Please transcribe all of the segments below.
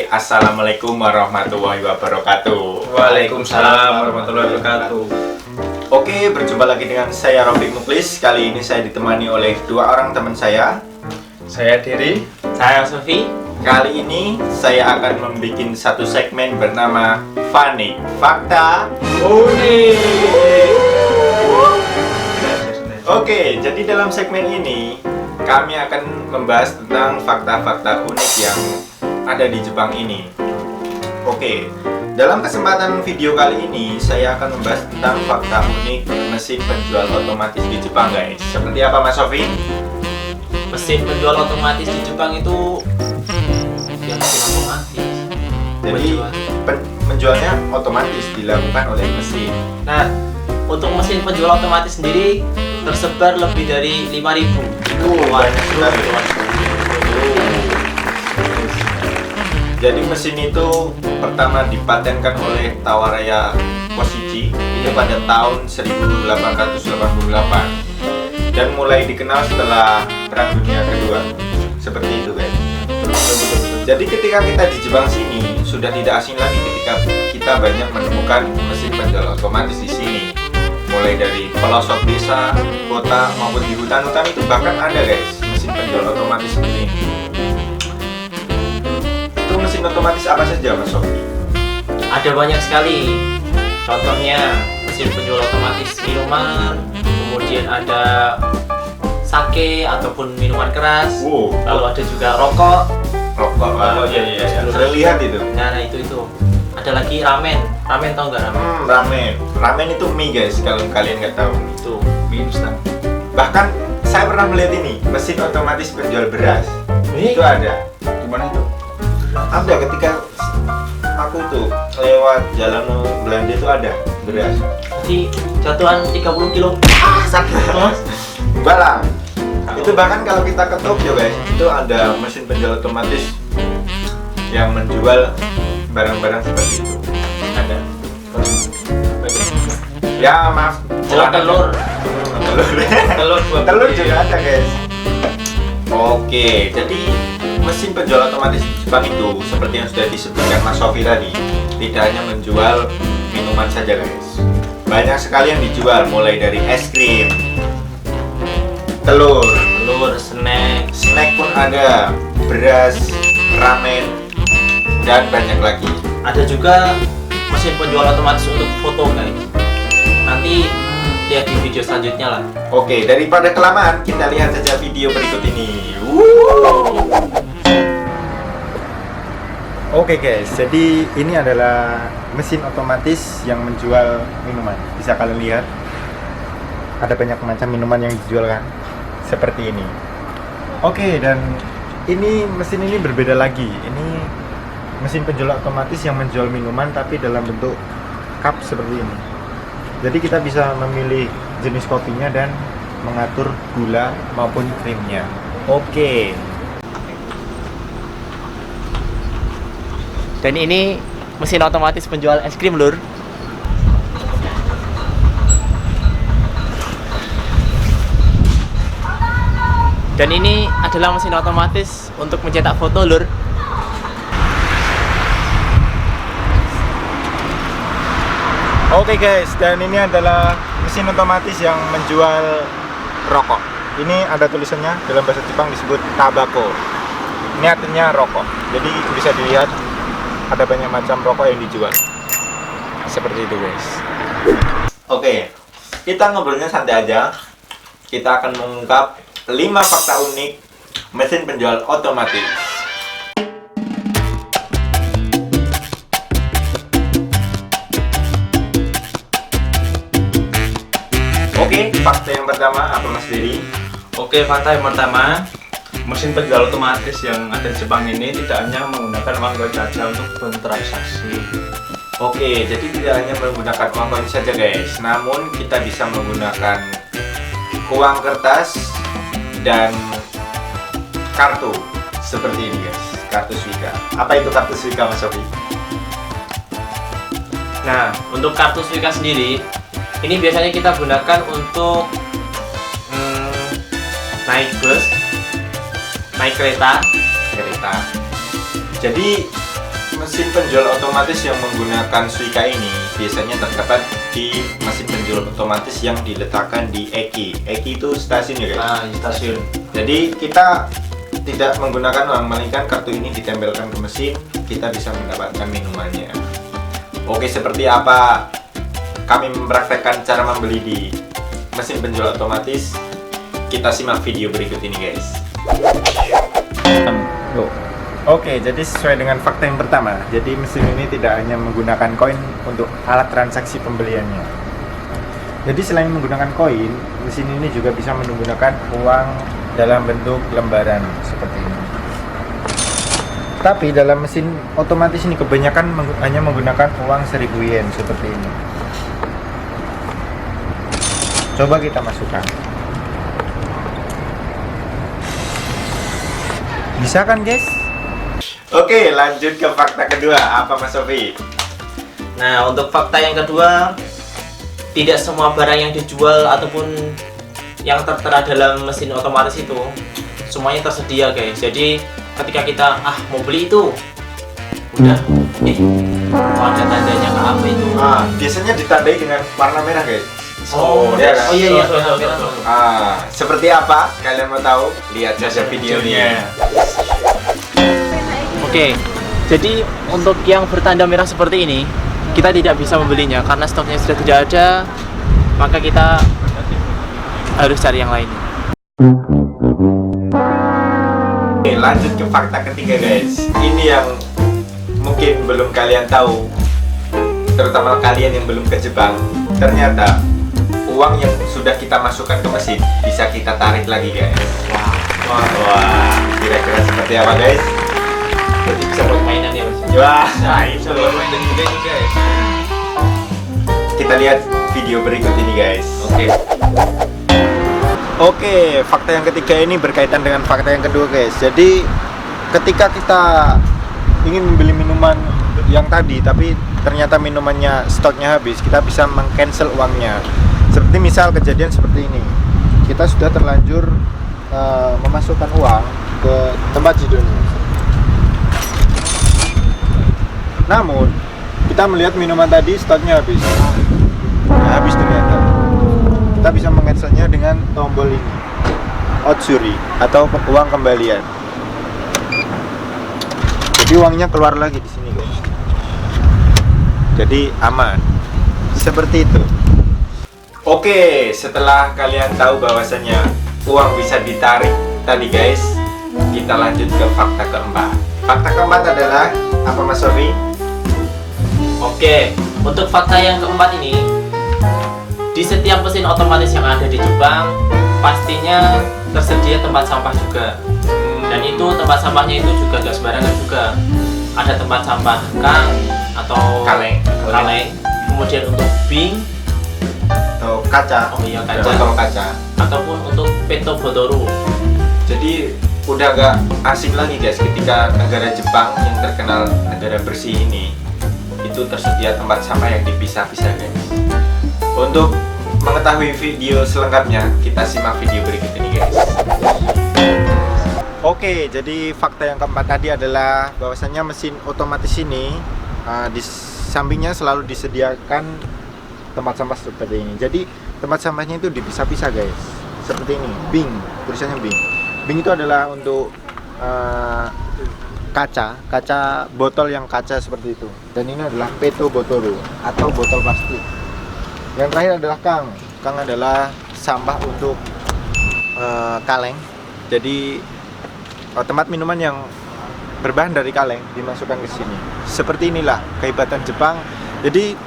Oke, assalamualaikum warahmatullahi wabarakatuh. Waalaikumsalam warahmatullahi wabarakatuh. Oke, berjumpa lagi dengan saya Rafiq Muklis. Kali ini saya ditemani oleh dua orang teman saya. Saya Diri. Saya Sofi. Kali ini saya akan membuat satu segmen bernama Funny Fakta Unik. Oke, jadi dalam segmen ini kami akan membahas tentang fakta-fakta unik yang ada di Jepang ini. Oke, dalam kesempatan video kali ini saya akan membahas tentang fakta unik mesin penjual otomatis di Jepang, guys. Seperti apa, Mas Sofi? Mesin penjual otomatis di Jepang itu ya mesin otomatis. Jadi penjualnya otomatis dilakukan oleh mesin. Nah, untuk mesin penjual otomatis sendiri tersebar lebih dari 5.000. Banyak sekali. Jadi mesin itu pertama dipatenkan oleh Tawaraya Koshichi itu pada tahun 1888 dan mulai dikenal setelah Perang Dunia Kedua. Seperti itu, guys. Jadi ketika kita di Jepang sini sudah tidak asing lagi ketika kita banyak menemukan mesin penjual otomatis di sini. Mulai dari pelosok desa, kota maupun di hutan-hutan itu bahkan ada, guys, mesin penjual otomatis seperti ini. Itu mesin otomatis apa saja, Mas Sofi? Ada banyak sekali. Contohnya mesin penjual otomatis minuman, kemudian ada sake ataupun minuman keras. Lalu ada juga rokok. Rokok, iya. Terlihat itu. Nah, itu. Ada lagi ramen. Ramen tau nggak ramen? Ramen itu mie, guys, kalau kalian nggak tahu. Itu Mie instan. Bahkan saya pernah melihat ini mesin otomatis penjual beras. Itu ada. Gimana itu? Ada ketika aku tuh lewat jalan Belanda itu ada beras. di jatuhan 30 kilo. Sakit, Mas. Enggak lah. Itu bahkan kalau kita ke Tokyo, guys, itu ada mesin penjual otomatis yang menjual barang-barang seperti itu. Ada. Ya, maaf. Telur. Telur juga ada, guys. Oke, jadi mesin penjual otomatis di Jepang itu seperti yang sudah disebutkan Mas Sofi tadi, tidak hanya menjual minuman saja, guys. Banyak sekali yang dijual, mulai dari es krim, telur, snack pun ada, beras, ramen, dan banyak lagi. Ada juga mesin penjual otomatis untuk foto, guys. Nanti lihat di video selanjutnya lah. Oke, daripada kelamaan, kita lihat saja video berikut ini. Oke, guys, jadi ini adalah mesin otomatis yang menjual minuman. Bisa kalian lihat, ada banyak macam minuman yang dijual, kan? Seperti ini. Oke, dan ini mesin ini berbeda lagi. Ini mesin penjual otomatis yang menjual minuman tapi dalam bentuk cup seperti ini. Jadi kita bisa memilih jenis kopinya dan mengatur gula maupun krimnya. Oke. Dan ini mesin otomatis penjual es krim, lur. Dan ini adalah mesin otomatis untuk mencetak foto, lur. Oke, guys, dan ini adalah mesin otomatis yang menjual rokok. Ini ada tulisannya dalam bahasa Jepang disebut tabako. Ini artinya rokok. Jadi bisa dilihat ada banyak macam rokok yang dijual. Seperti itu, guys. Oke, kita ngobrolnya santai aja. Kita akan mengungkap 5 fakta unik mesin penjual otomatis. Oke, fakta yang pertama apa, Mas Diri? Oke, fakta yang pertama, mesin penjual otomatis yang ada di Jepang ini tidak hanya menggunakan uang koin saja untuk bertransaksi. Oke, jadi tidak hanya menggunakan uang koin saja, guys, namun kita bisa menggunakan uang kertas dan kartu seperti ini, guys. Kartu Suica. Apa itu kartu Suica, Mas Sofi? Nah, untuk kartu Suica sendiri, ini biasanya kita gunakan untuk naik bus, naik kereta. Jadi mesin penjual otomatis yang menggunakan Suica ini biasanya terdapat di mesin penjual otomatis yang diletakkan di Eki. Eki itu stasiun ya guys? Stasiun. Jadi kita tidak menggunakan uang, melainkan kartu ini ditempelkan ke mesin, kita bisa mendapatkan minumannya. Oke, seperti apa kami mempraktekkan cara membeli di mesin penjual otomatis? Kita simak video berikut ini guys. Oke, jadi sesuai dengan fakta yang pertama, jadi mesin ini tidak hanya menggunakan koin untuk alat transaksi pembeliannya. Jadi selain menggunakan koin, mesin ini juga bisa menggunakan uang dalam bentuk lembaran seperti ini. Tapi dalam mesin otomatis ini kebanyakan hanya menggunakan uang 1000 yen seperti ini. Coba kita masukkan. Bisa kan guys? Oke, lanjut ke fakta kedua. Apa Mas Sofi? Nah, untuk fakta yang kedua, tidak semua barang yang dijual ataupun yang tertera dalam mesin otomatis itu semuanya tersedia guys. Jadi ketika kita mau beli itu udah kok ada tandanya ke apa itu? Biasanya ditandai dengan warna merah guys. Iya kan? iya. Seperti apa? Kalian mau tahu? Lihat saja videonya. Oke, jadi untuk yang bertanda merah seperti ini kita tidak bisa membelinya karena stoknya sudah tidak ada, maka kita harus cari yang lainnya. Oke, lanjut ke fakta ketiga guys. Ini yang mungkin belum kalian tahu, terutama kalian yang belum ke Jepang. Ternyata uang yang sudah kita masukkan ke mesin bisa kita tarik lagi guys. Wah, kira-kira seperti apa guys? Berarti bisa buat mainan ya mas? Wah, Bisa buat mainan juga nih guys. kita lihat video berikut ini guys. Oke, fakta yang ketiga ini berkaitan dengan fakta yang kedua guys. Jadi ketika kita ingin membeli minuman yang tadi tapi ternyata minumannya stoknya habis, kita bisa meng-cancel uangnya. Seperti misal kejadian seperti ini, kita sudah terlanjur memasukkan uang ke tempat jidulnya. Namun kita melihat minuman tadi stoknya habis. Habis ternyata. Kita bisa meng-cancelnya dengan tombol ini, Otsuri atau uang kembalian. Jadi uangnya keluar lagi di sini guys. Jadi aman. Seperti itu. Oke, setelah kalian tahu bahwasannya uang bisa ditarik tadi guys, kita lanjut ke fakta keempat. Fakta keempat adalah apa Mas Sofi? Oke, untuk fakta yang keempat ini, di setiap mesin otomatis yang ada di Jepang pastinya tersedia tempat sampah juga. Dan itu tempat sampahnya itu juga gak sembarangan juga. Ada tempat sampah kang atau kaleng, kemudian untuk bin Atau kaca? Oh iya, kaca. Botol kaca. Ataupun untuk peto botoru. Jadi udah gak asing lagi guys ketika negara Jepang yang terkenal negara bersih ini itu tersedia tempat sampah yang dipisah-pisah guys. Untuk mengetahui video selengkapnya kita simak video berikut ini guys. Oke, jadi fakta yang keempat tadi adalah bahwasannya mesin otomatis ini di sampingnya selalu disediakan tempat sampah seperti ini. Jadi tempat sampahnya itu dipisah-pisah guys. Seperti ini, Bing, tulisannya Bing. Bing itu adalah untuk kaca botol yang kaca seperti itu. Dan ini adalah peto botoru atau botol plastik. Yang terakhir adalah kang. Kang adalah sampah untuk kaleng. Jadi tempat minuman yang berbahan dari kaleng dimasukkan ke sini. Seperti inilah kehebatan Jepang. Jadi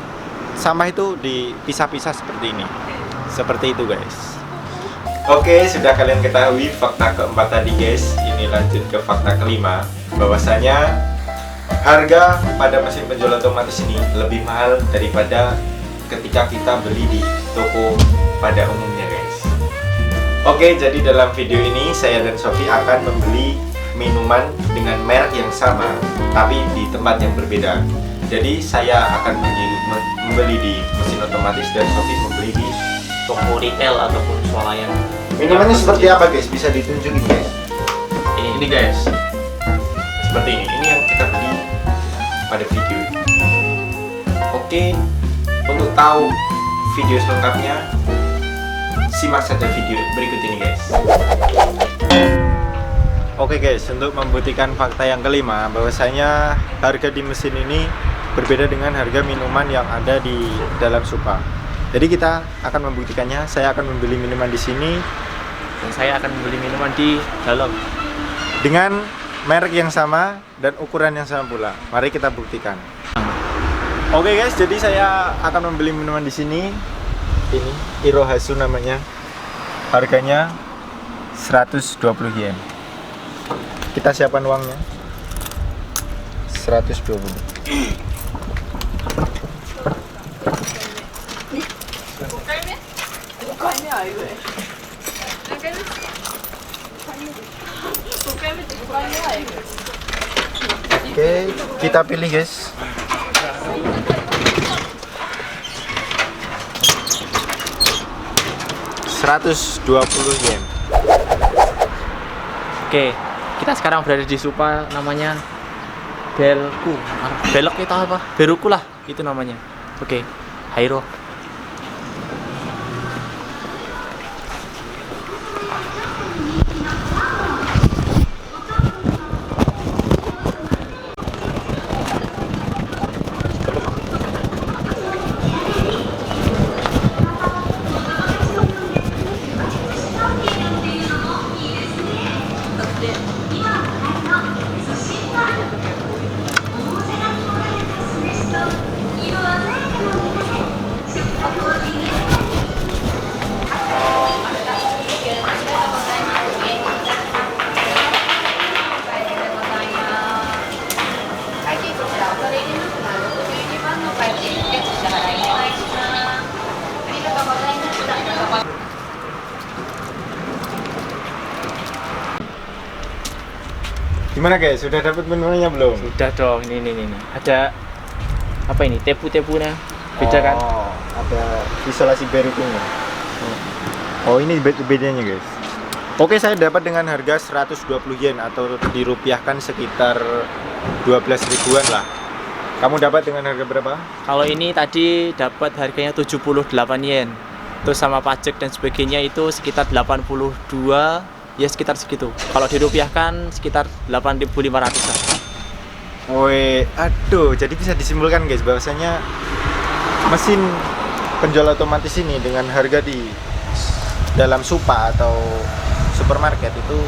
sampah itu dipisah-pisah seperti ini. Seperti itu guys. Oke, sudah kalian ketahui fakta keempat tadi guys. Ini lanjut ke fakta kelima, bahwasanya harga pada mesin penjual otomatis ini lebih mahal daripada ketika kita beli di toko pada umumnya guys. Oke, jadi dalam video ini saya dan Sofi akan membeli minuman dengan merek yang sama tapi di tempat yang berbeda. Jadi saya akan membeli di mesin otomatis dan Sofi membeli di Toko retail ataupun swalayan. minumannya seperti apa guys? Bisa ditunjukin guys? Ini guys, seperti ini. Ini yang kita beli pada video ini. Oke, untuk tahu video selengkapnya, simak saja video berikut ini guys. Oke guys, untuk membuktikan fakta yang kelima bahwasanya harga di mesin ini berbeda dengan harga minuman yang ada di dalam Supa. Jadi kita akan membuktikannya. Saya akan membeli minuman di sini Dan saya akan membeli minuman di dalam. dengan merek yang sama dan ukuran yang sama pula. Mari kita buktikan. Oke guys, jadi saya akan membeli minuman di sini. Ini Irohasu namanya. Harganya 120 yen. Kita siapkan uangnya. 120. Oke, kita pilih guys. Rp120. Oke, kita sekarang berada di Supa, namanya Belku. Belok itu apa? Beruku lah, itu namanya. Oke, Hairo. Gimana guys? Sudah dapat menunya belum? Sudah dong, ini. Ada apa ini? Tepu-tepunya. Beda kan? Oh, ada isolasi berukunya. Oh, ini bedanya guys. Oke, saya dapat dengan harga 120 yen atau dirupiahkan sekitar 12 ribuan lah. Kamu dapat dengan harga berapa? Kalau ini tadi dapat harganya 78 yen. Terus sama pajak dan sebagainya itu sekitar 82, ya sekitar segitu. Kalau dirupiahkan sekitar 8.500 lah. Woi, aduh, jadi bisa disimpulkan guys bahwasanya mesin penjual otomatis ini dengan harga di dalam Supa atau supermarket itu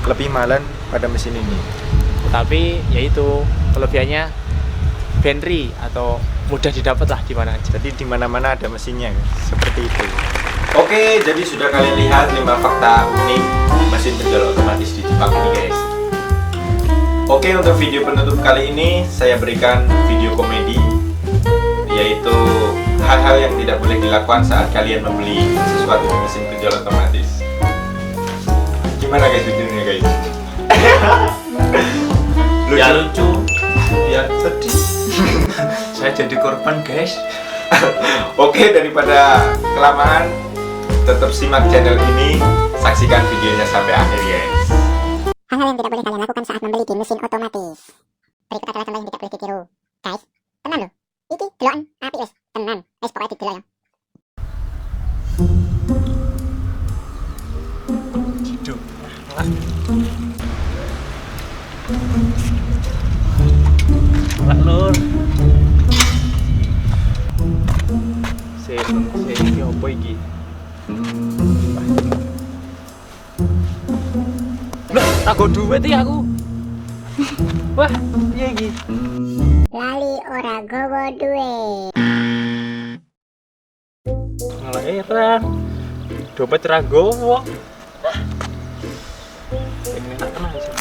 lebih mahalan pada mesin ini. Tapi yaitu kelebihannya Benri atau mudah didapat lah di mana aja. Jadi di mana-mana ada mesinnya guys. Seperti itu. Oke, jadi sudah kalian lihat 5 fakta unik mesin penjual otomatis di Jepang ini guys. Oke, untuk video penutup kali ini saya berikan video komedi, yaitu hal-hal yang tidak boleh dilakukan saat kalian membeli sesuatu di mesin penjual otomatis. Gimana guys videonya guys? Ya lucu, Ya sedih. Saya jadi korban guys. Oke, daripada kelamaan, tetap simak channel ini, saksikan videonya sampai akhir guys. Hal-hal yang tidak boleh kalian lakukan saat membeli di mesin otomatis. Berikut adalah contoh yang tidak boleh ditiru. Guys, tenang loh. Iki delokan api wes, tenang. Wes pokoknya didelok ya. hidup. Pak Nur. Iki opo iki? Lah, tak go duit iki aku. Wah, piye iki? Lali ora gowo duit. Malah heran. Dompet ra gowo. Ini enak tenang sih.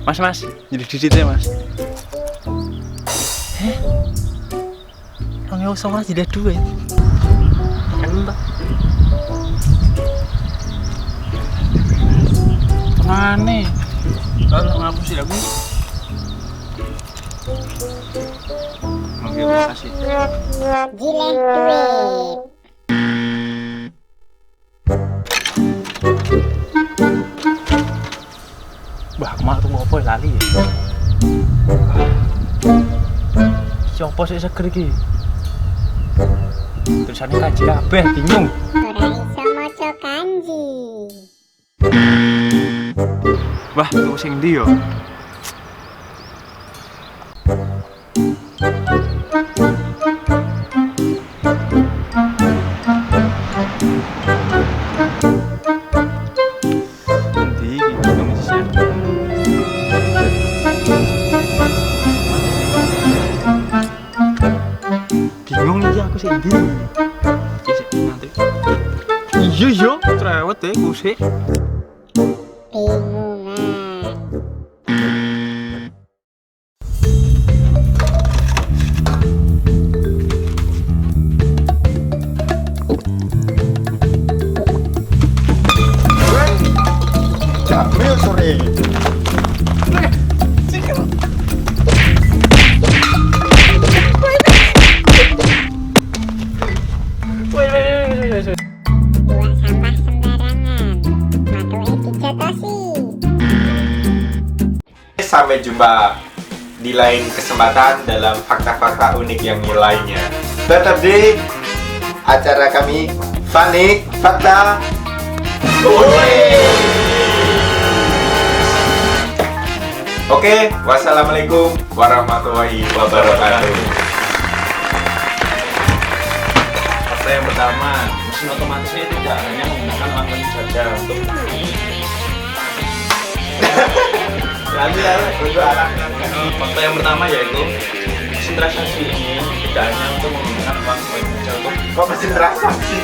Mas, jadi didit ya mas. Orang yang usah jadi duit. Kan entah. Mana? Kalau ngapus sih aku. Oke, makasih. Gile duit. Mak tuh apa lali ya? Siapa sih seger iki? Tulisannya kanji kabeh, bingung. Ora iso maca kanji. Wah, tuh sing ndi yo? Endi iki bingung sih? Bingung iki aku sing ndi. Nanti. Iya yo, cerewet deh gue sih. Bingungan. Jamil sore. Buang sampah sembarangan. Matuke dijotosi. Sampai jumpa di lain kesempatan dalam fakta-fakta unik yang lainnya. Tetap di acara kami Panik Fakta Unik. Oke, wassalamualaikum warahmatullahi wabarakatuh. Fakta yang pertama, mesin otomatis ini tidak hanya menggunakan magnet saja untuk fakta yang pertama yaitu mesin transaksi ini tidak hanya untuk menggunakan magnet saja untuk Kok mesin transaksi?